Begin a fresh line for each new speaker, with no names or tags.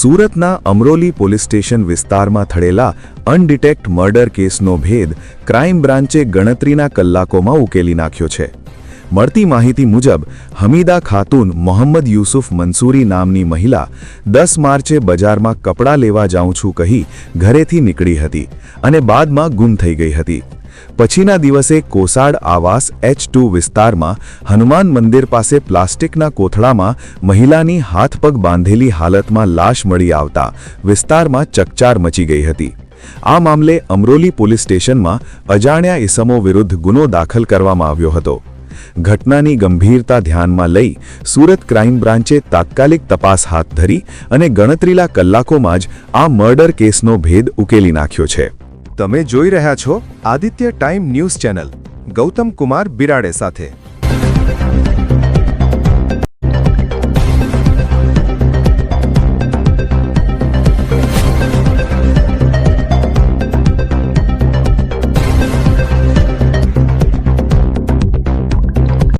સુરતના Amroli police station વિસ્તારમાં થયેલા અનડિટેક્ટ મર્ડર કેસનો ભેદ ક્રાઇમ બ્રાન્ચે ગણતરીના કલાકોમાં ઉકેલી નાખ્યો છે. મળતી માહિતી મુજબ હમીદા ખાતુન મોહમ્મદ યુસુફ મંસૂરી નામની મહિલા 10 માર્ચે બજારમાં કપડાં લેવા જાઉં છું કહી ઘરેથી નીકળી હતી અને બાદમાં ગુમ થઈ ગઈ હતી. પછીના દિવસે કોસાડ આવાસ H2 વિસ્તારમાં હનુમાન મંદિર પાસે પ્લાસ્ટિકના કોથળામાં મહિલાની હાથપગ બાંધેલી હાલતમાં લાશ મળી આવતા વિસ્તારમાં ચકચાર મચી ગઈ હતી. આ મામલે અમરોલી પોલીસ સ્ટેશનમાં અજાણ્યા ઇસમો વિરુદ્ધ ગુનો દાખલ કરવામાં આવ્યો હતો. ઘટનાની ગંભીરતા ધ્યાનમાં લઈ સુરત ક્રાઇમ બ્રાન્ચે તાત્કાલિક તપાસ હાથ ધરી અને ગણતરીના કલાકોમાં જ આ મર્ડર કેસનો ભેદ ઉકેલી નાખ્યો છે.
તમે જોઈ રહ્યા છો Aditya time news channel Gautam Kumar Birade સાથે.